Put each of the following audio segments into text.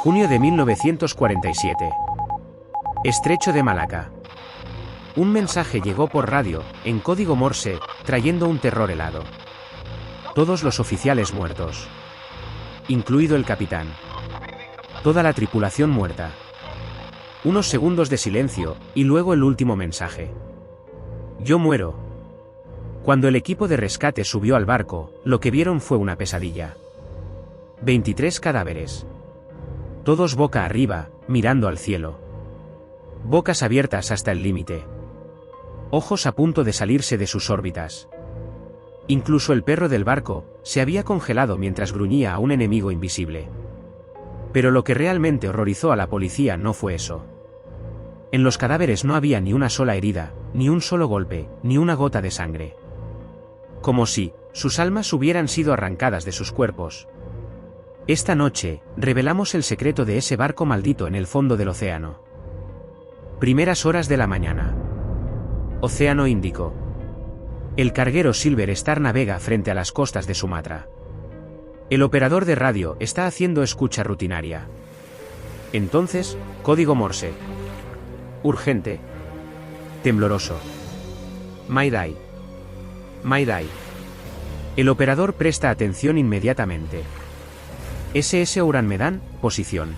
Junio de 1947. Estrecho de Malaca. Un mensaje llegó por radio, en código Morse, trayendo un terror helado. Todos los oficiales muertos. Incluido el capitán. Toda la tripulación muerta. Unos segundos de silencio, y luego el último mensaje. Yo muero. Cuando el equipo de rescate subió al barco, lo que vieron fue una pesadilla. 23 cadáveres. Todos boca arriba, mirando al cielo. Bocas abiertas hasta el límite. Ojos a punto de salirse de sus órbitas. Incluso el perro del barco se había congelado mientras gruñía a un enemigo invisible. Pero lo que realmente horrorizó a la policía no fue eso. En los cadáveres no había ni una sola herida, ni un solo golpe, ni una gota de sangre. Como si sus almas hubieran sido arrancadas de sus cuerpos. Esta noche, revelamos el secreto de ese barco maldito en el fondo del océano. Primeras horas de la mañana. Océano Índico. El carguero Silver Star navega frente a las costas de Sumatra. El operador de radio está haciendo escucha rutinaria. Entonces, código Morse. Urgente. Tembloroso. Mayday. Mayday. El operador presta atención inmediatamente. SS Uran Medan, posición.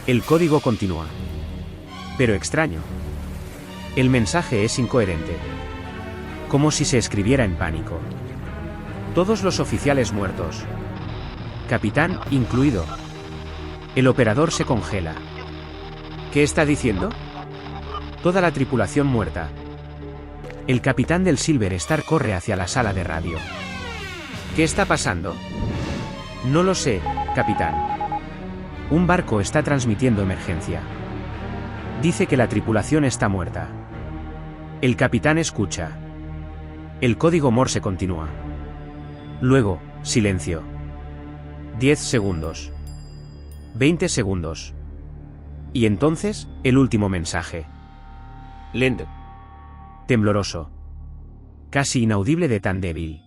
El código continúa. Pero extraño. El mensaje es incoherente. Como si se escribiera en pánico. Todos los oficiales muertos. Capitán, incluido. El operador se congela. ¿Qué está diciendo? Toda la tripulación muerta. El capitán del Silver Star corre hacia la sala de radio. ¿Qué está pasando? No lo sé, capitán. Un barco está transmitiendo emergencia. Dice que la tripulación está muerta. El capitán escucha. El código Morse continúa. Luego, silencio. 10 segundos. 20 segundos. Y entonces, el último mensaje. Lento. Tembloroso. Casi inaudible de tan débil.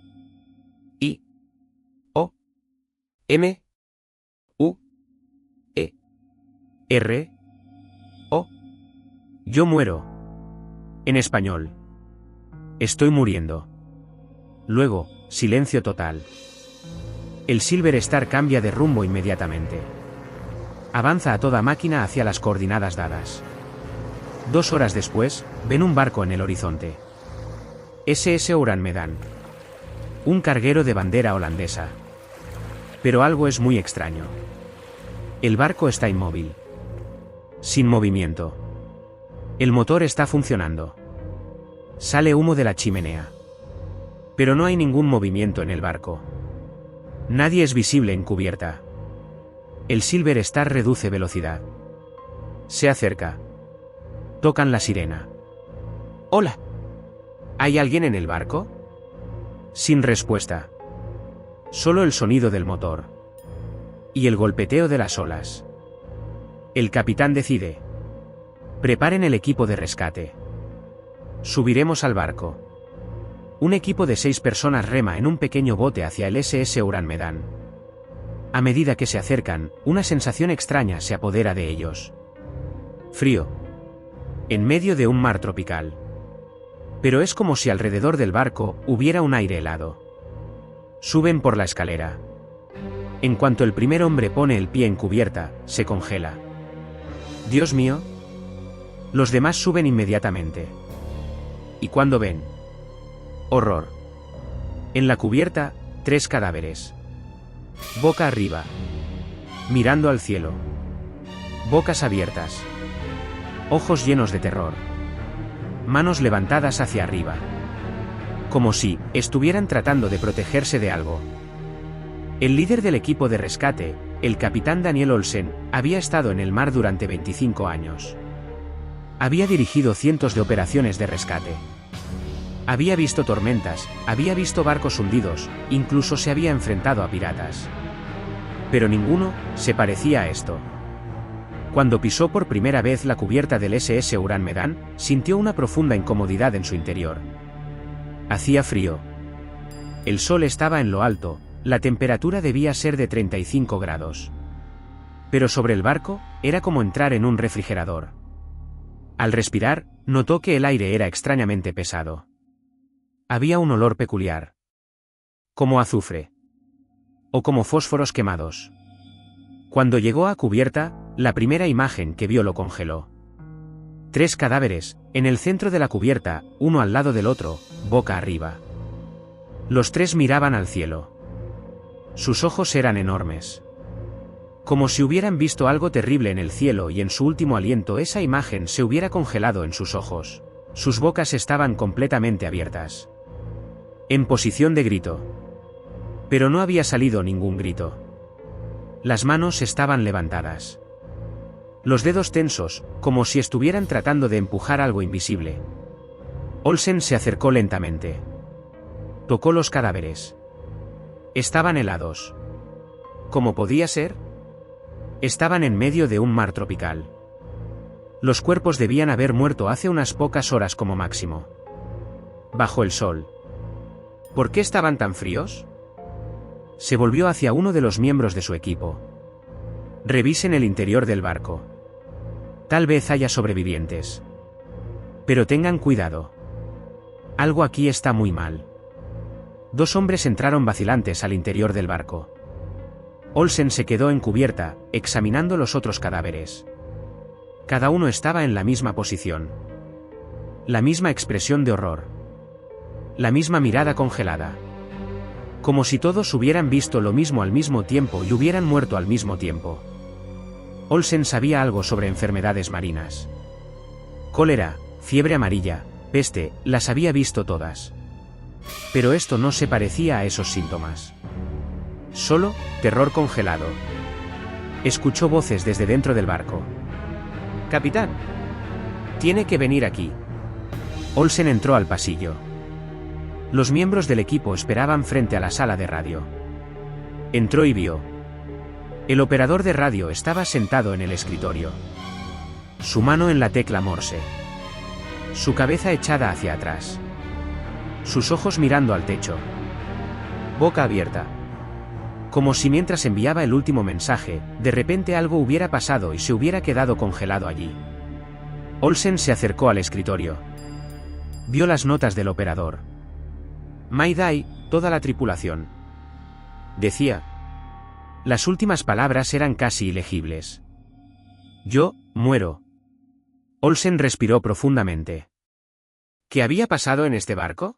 I. O. M. U. E. R. O. Yo muero. En español. Estoy muriendo. Luego, silencio total. El Silver Star cambia de rumbo inmediatamente. Avanza a toda máquina hacia las coordenadas dadas. 2 horas después, ven un barco en el horizonte. SS Uran Medan. Un carguero de bandera holandesa. Pero algo es muy extraño. El barco está inmóvil. Sin movimiento. El motor está funcionando. Sale humo de la chimenea. Pero no hay ningún movimiento en el barco. Nadie es visible en cubierta. El Silver Star reduce velocidad. Se acerca. Tocan la sirena. ¡Hola! ¿Hay alguien en el barco? Sin respuesta. Solo el sonido del motor. Y el golpeteo de las olas. El capitán decide. Preparen el equipo de rescate. Subiremos al barco. Un equipo de 6 personas rema en un pequeño bote hacia el SS Uran Medan. A medida que se acercan, una sensación extraña se apodera de ellos. Frío. En medio de un mar tropical. Pero es como si alrededor del barco hubiera un aire helado. Suben por la escalera. En cuanto el primer hombre pone el pie en cubierta, se congela. Dios mío. Los demás suben inmediatamente. ¿Y cuando ven? Horror. En la cubierta, 3 cadáveres. Boca arriba. Mirando al cielo. Bocas abiertas. Ojos llenos de terror. Manos levantadas hacia arriba. Como si estuvieran tratando de protegerse de algo. El líder del equipo de rescate, el capitán Daniel Olsen, había estado en el mar durante 25 años. Había dirigido cientos de operaciones de rescate. Había visto tormentas, había visto barcos hundidos, incluso se había enfrentado a piratas. Pero ninguno se parecía a esto. Cuando pisó por primera vez la cubierta del SS Uran Medan, sintió una profunda incomodidad en su interior. Hacía frío. El sol estaba en lo alto, la temperatura debía ser de 35 grados. Pero sobre el barco, era como entrar en un refrigerador. Al respirar, notó que el aire era extrañamente pesado. Había un olor peculiar. Como azufre. O como fósforos quemados. Cuando llegó a cubierta, la primera imagen que vio lo congeló. 3 cadáveres, en el centro de la cubierta, uno al lado del otro, boca arriba. Los 3 miraban al cielo. Sus ojos eran enormes. Como si hubieran visto algo terrible en el cielo y en su último aliento esa imagen se hubiera congelado en sus ojos. Sus bocas estaban completamente abiertas. En posición de grito. Pero no había salido ningún grito. Las manos estaban levantadas. Los dedos tensos, como si estuvieran tratando de empujar algo invisible. Olsen se acercó lentamente. Tocó los cadáveres. Estaban helados. ¿Cómo podía ser? Estaban en medio de un mar tropical. Los cuerpos debían haber muerto hace unas pocas horas como máximo. Bajo el sol. ¿Por qué estaban tan fríos? Se volvió hacia uno de los miembros de su equipo. Revisen el interior del barco. Tal vez haya sobrevivientes. Pero tengan cuidado. Algo aquí está muy mal. 2 hombres entraron vacilantes al interior del barco. Olsen se quedó en cubierta, examinando los otros cadáveres. Cada uno estaba en la misma posición. La misma expresión de horror. La misma mirada congelada. Como si todos hubieran visto lo mismo al mismo tiempo y hubieran muerto al mismo tiempo. Olsen sabía algo sobre enfermedades marinas. Cólera, fiebre amarilla, peste, las había visto todas. Pero esto no se parecía a esos síntomas. Solo, terror congelado. Escuchó voces desde dentro del barco. «Capitán. Tiene que venir aquí». Olsen entró al pasillo. Los miembros del equipo esperaban frente a la sala de radio. Entró y vio. El operador de radio estaba sentado en el escritorio. Su mano en la tecla Morse. Su cabeza echada hacia atrás. Sus ojos mirando al techo. Boca abierta. Como si mientras enviaba el último mensaje, de repente algo hubiera pasado y se hubiera quedado congelado allí. Olsen se acercó al escritorio. Vio las notas del operador. Mayday, toda la tripulación. Decía. Las últimas palabras eran casi ilegibles. Yo, muero. Olsen respiró profundamente. ¿Qué había pasado en este barco?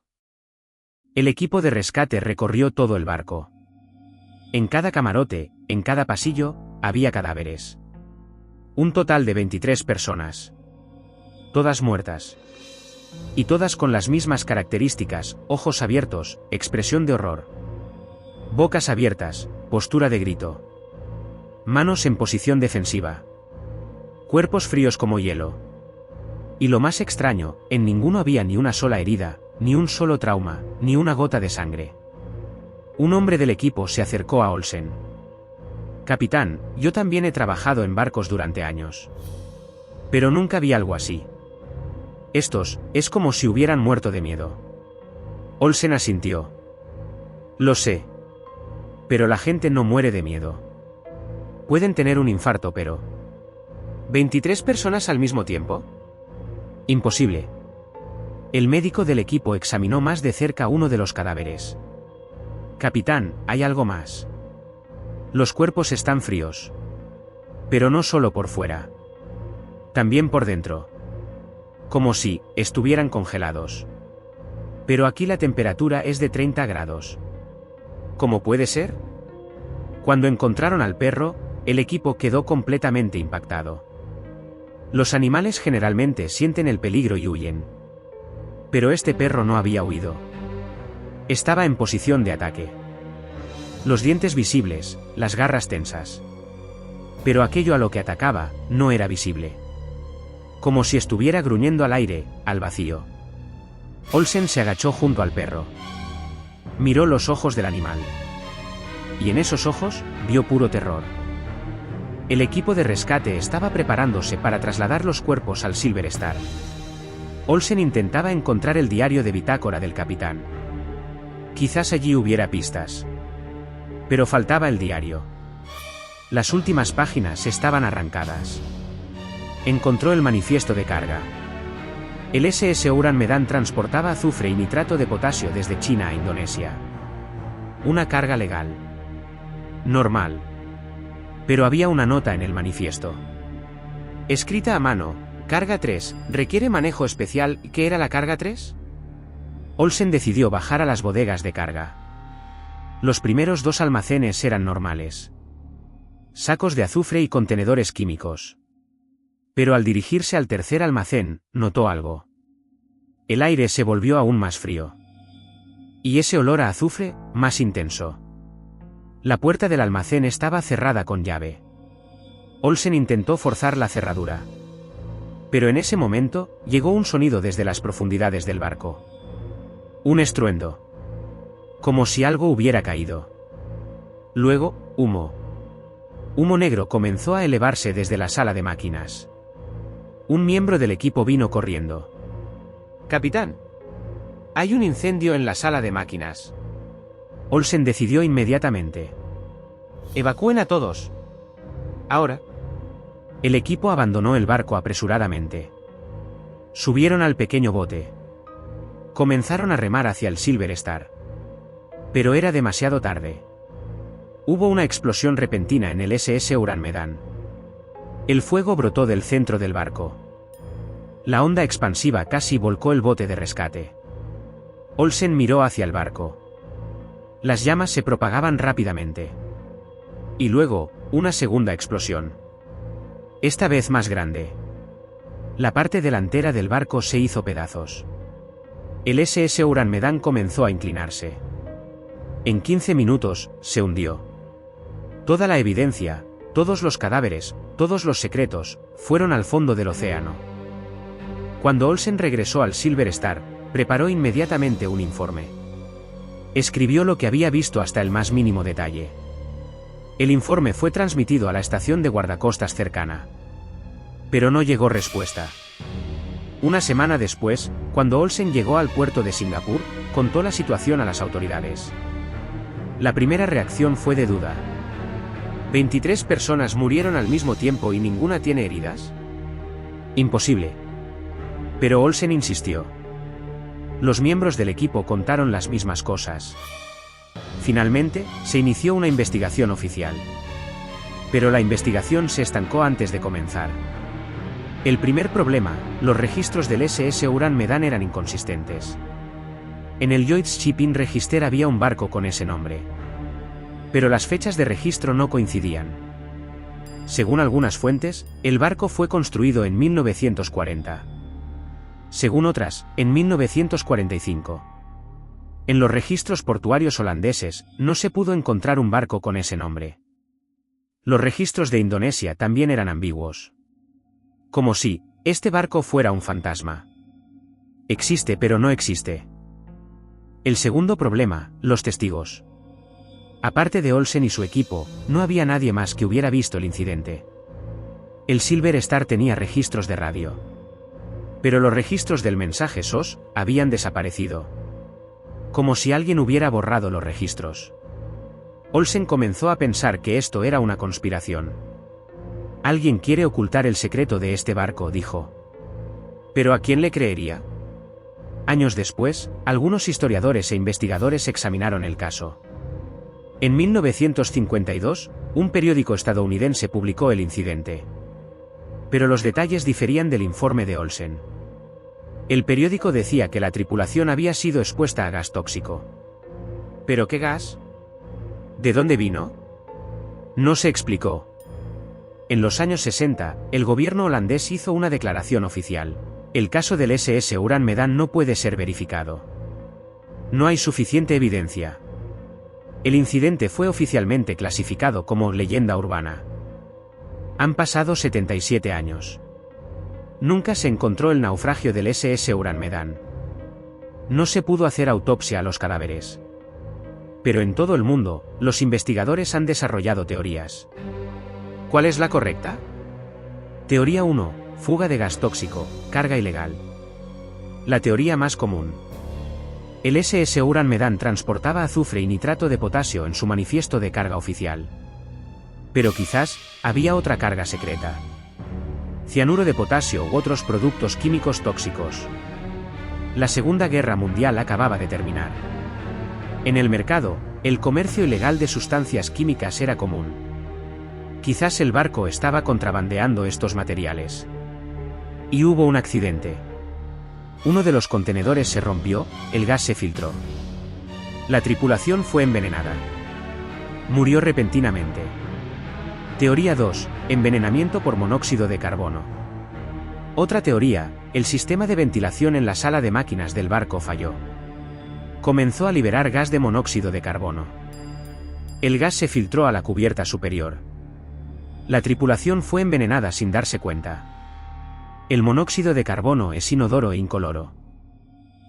El equipo de rescate recorrió todo el barco. En cada camarote, en cada pasillo, había cadáveres. Un total de 23 personas. Todas muertas. Y todas con las mismas características, ojos abiertos, expresión de horror. Bocas abiertas, postura de grito. Manos en posición defensiva. Cuerpos fríos como hielo. Y lo más extraño, en ninguno había ni una sola herida, ni un solo trauma, ni una gota de sangre. Un hombre del equipo se acercó a Olsen. Capitán, yo también he trabajado en barcos durante años. Pero nunca vi algo así. Estos, es como si hubieran muerto de miedo. Olsen asintió. Lo sé. Pero la gente no muere de miedo. Pueden tener un infarto, pero... ¿23 personas al mismo tiempo? Imposible. El médico del equipo examinó más de cerca uno de los cadáveres. Capitán, hay algo más. Los cuerpos están fríos. Pero no solo por fuera. También por dentro. Como si estuvieran congelados. Pero aquí la temperatura es de 30 grados. ¿Cómo puede ser? Cuando encontraron al perro, el equipo quedó completamente impactado. Los animales generalmente sienten el peligro y huyen. Pero este perro no había huido. Estaba en posición de ataque. Los dientes visibles, las garras tensas. Pero aquello a lo que atacaba, no era visible. Como si estuviera gruñendo al aire, al vacío. Olsen se agachó junto al perro. Miró los ojos del animal. Y en esos ojos, vio puro terror. El equipo de rescate estaba preparándose para trasladar los cuerpos al Silver Star. Olsen intentaba encontrar el diario de bitácora del capitán. Quizás allí hubiera pistas. Pero faltaba el diario. Las últimas páginas estaban arrancadas. Encontró el manifiesto de carga. El SS Uran Medan transportaba azufre y nitrato de potasio desde China a Indonesia. Una carga legal. Normal. Pero había una nota en el manifiesto. Escrita a mano: carga 3, requiere manejo especial. ¿Qué era la carga 3? Olsen decidió bajar a las bodegas de carga. Los primeros 2 almacenes eran normales. Sacos de azufre y contenedores químicos. Pero al dirigirse al tercer almacén, notó algo. El aire se volvió aún más frío. Y ese olor a azufre, más intenso. La puerta del almacén estaba cerrada con llave. Olsen intentó forzar la cerradura. Pero en ese momento, llegó un sonido desde las profundidades del barco. Un estruendo. Como si algo hubiera caído. Luego, humo. Humo negro comenzó a elevarse desde la sala de máquinas. Un miembro del equipo vino corriendo. «Capitán, hay un incendio en la sala de máquinas». Olsen decidió inmediatamente. «Evacúen a todos. Ahora». El equipo abandonó el barco apresuradamente. Subieron al pequeño bote. Comenzaron a remar hacia el Silver Star. Pero era demasiado tarde. Hubo una explosión repentina en el SS Uran Medan. El fuego brotó del centro del barco. La onda expansiva casi volcó el bote de rescate. Olsen miró hacia el barco. Las llamas se propagaban rápidamente. Y luego, una segunda explosión. Esta vez más grande. La parte delantera del barco se hizo pedazos. El SS Uran Medan comenzó a inclinarse. En 15 minutos, se hundió. Toda la evidencia, todos los cadáveres, todos los secretos, fueron al fondo del océano. Cuando Olsen regresó al Silver Star, preparó inmediatamente un informe. Escribió lo que había visto hasta el más mínimo detalle. El informe fue transmitido a la estación de guardacostas cercana. Pero no llegó respuesta. Una semana después, cuando Olsen llegó al puerto de Singapur, contó la situación a las autoridades. La primera reacción fue de duda. ¿23 personas murieron al mismo tiempo y ninguna tiene heridas? Imposible. Pero Olsen insistió. Los miembros del equipo contaron las mismas cosas. Finalmente, se inició una investigación oficial. Pero la investigación se estancó antes de comenzar. El primer problema: los registros del SS Uran Medan eran inconsistentes. En el Lloyd's Shipping Register había un barco con ese nombre. Pero las fechas de registro no coincidían. Según algunas fuentes, el barco fue construido en 1940. Según otras, en 1945. En los registros portuarios holandeses, no se pudo encontrar un barco con ese nombre. Los registros de Indonesia también eran ambiguos. Como si este barco fuera un fantasma. Existe pero no existe. El segundo problema: los testigos. Aparte de Olsen y su equipo, no había nadie más que hubiera visto el incidente. El Silver Star tenía registros de radio. Pero los registros del mensaje SOS habían desaparecido. Como si alguien hubiera borrado los registros. Olsen comenzó a pensar que esto era una conspiración. Alguien quiere ocultar el secreto de este barco, dijo. ¿Pero a quién le creería? Años después, algunos historiadores e investigadores examinaron el caso. En 1952, un periódico estadounidense publicó el incidente. Pero los detalles diferían del informe de Olsen. El periódico decía que la tripulación había sido expuesta a gas tóxico. ¿Pero qué gas? ¿De dónde vino? No se explicó. En los años 60, el gobierno holandés hizo una declaración oficial. El caso del SS Uran Medan no puede ser verificado. No hay suficiente evidencia. El incidente fue oficialmente clasificado como leyenda urbana. Han pasado 77 años. Nunca se encontró el naufragio del SS Uran Medan. No se pudo hacer autopsia a los cadáveres. Pero en todo el mundo, los investigadores han desarrollado teorías. ¿Cuál es la correcta? Teoría 1. Fuga de gas tóxico, carga ilegal. La teoría más común. El SS Uran Medan transportaba azufre y nitrato de potasio en su manifiesto de carga oficial. Pero quizás había otra carga secreta. Cianuro de potasio u otros productos químicos tóxicos. La Segunda Guerra Mundial acababa de terminar. En el mercado, el comercio ilegal de sustancias químicas era común. Quizás el barco estaba contrabandeando estos materiales. Y hubo un accidente. Uno de los contenedores se rompió, el gas se filtró. La tripulación fue envenenada. Murió repentinamente. Teoría 2. Envenenamiento por monóxido de carbono. Otra teoría, el sistema de ventilación en la sala de máquinas del barco falló. Comenzó a liberar gas de monóxido de carbono. El gas se filtró a la cubierta superior. La tripulación fue envenenada sin darse cuenta. El monóxido de carbono es inodoro e incoloro.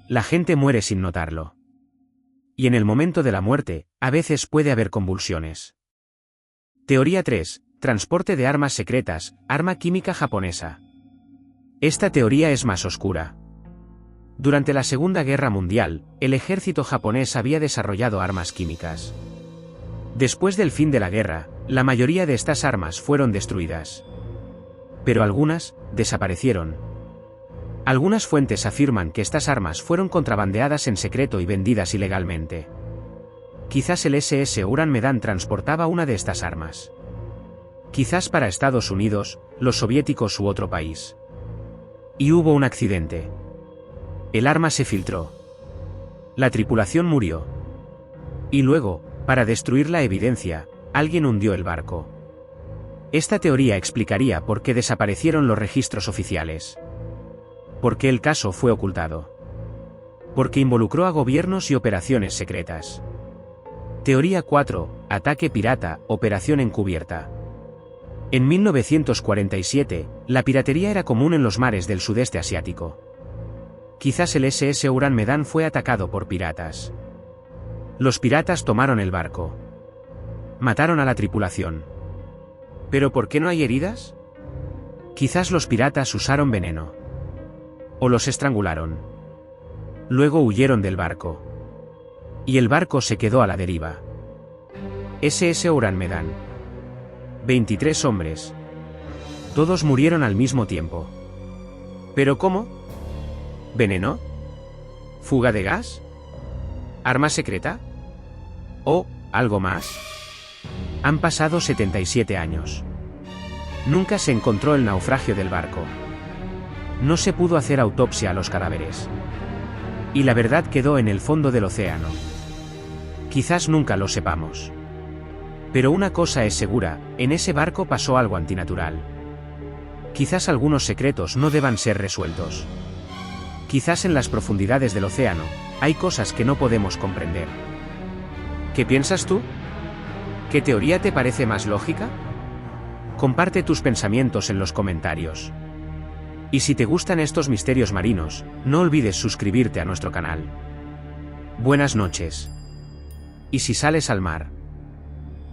La gente muere sin notarlo. Y en el momento de la muerte, a veces puede haber convulsiones. Teoría 3. Transporte de armas secretas, arma química japonesa. Esta teoría es más oscura. Durante la Segunda Guerra Mundial, el ejército japonés había desarrollado armas químicas. Después del fin de la guerra, la mayoría de estas armas fueron destruidas. Pero algunas desaparecieron. Algunas fuentes afirman que estas armas fueron contrabandeadas en secreto y vendidas ilegalmente. Quizás el SS Uran Medan transportaba una de estas armas. Quizás para Estados Unidos, los soviéticos u otro país. Y hubo un accidente. El arma se filtró. La tripulación murió. Y luego, para destruir la evidencia, alguien hundió el barco. Esta teoría explicaría por qué desaparecieron los registros oficiales. ¿Por qué el caso fue ocultado? Porque involucró a gobiernos y operaciones secretas. Teoría 4. Ataque pirata, operación encubierta. En 1947, la piratería era común en los mares del sudeste asiático. Quizás el SS Uran Medan fue atacado por piratas. Los piratas tomaron el barco. Mataron a la tripulación. ¿Pero por qué no hay heridas? Quizás los piratas usaron veneno. O los estrangularon. Luego huyeron del barco. Y el barco se quedó a la deriva. SS Uran Medan. 23 hombres. Todos murieron al mismo tiempo. ¿Pero cómo? ¿Veneno? ¿Fuga de gas? ¿Arma secreta? ¿O algo más? Han pasado 77 años. Nunca se encontró el naufragio del barco. No se pudo hacer autopsia a los cadáveres. Y la verdad quedó en el fondo del océano. Quizás nunca lo sepamos. Pero una cosa es segura, en ese barco pasó algo antinatural. Quizás algunos secretos no deban ser resueltos. Quizás en las profundidades del océano, hay cosas que no podemos comprender. ¿Qué piensas tú? ¿Qué teoría te parece más lógica? Comparte tus pensamientos en los comentarios. Y si te gustan estos misterios marinos, no olvides suscribirte a nuestro canal. Buenas noches. Y si sales al mar,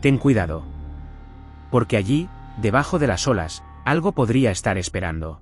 ten cuidado. Porque allí, debajo de las olas, algo podría estar esperando.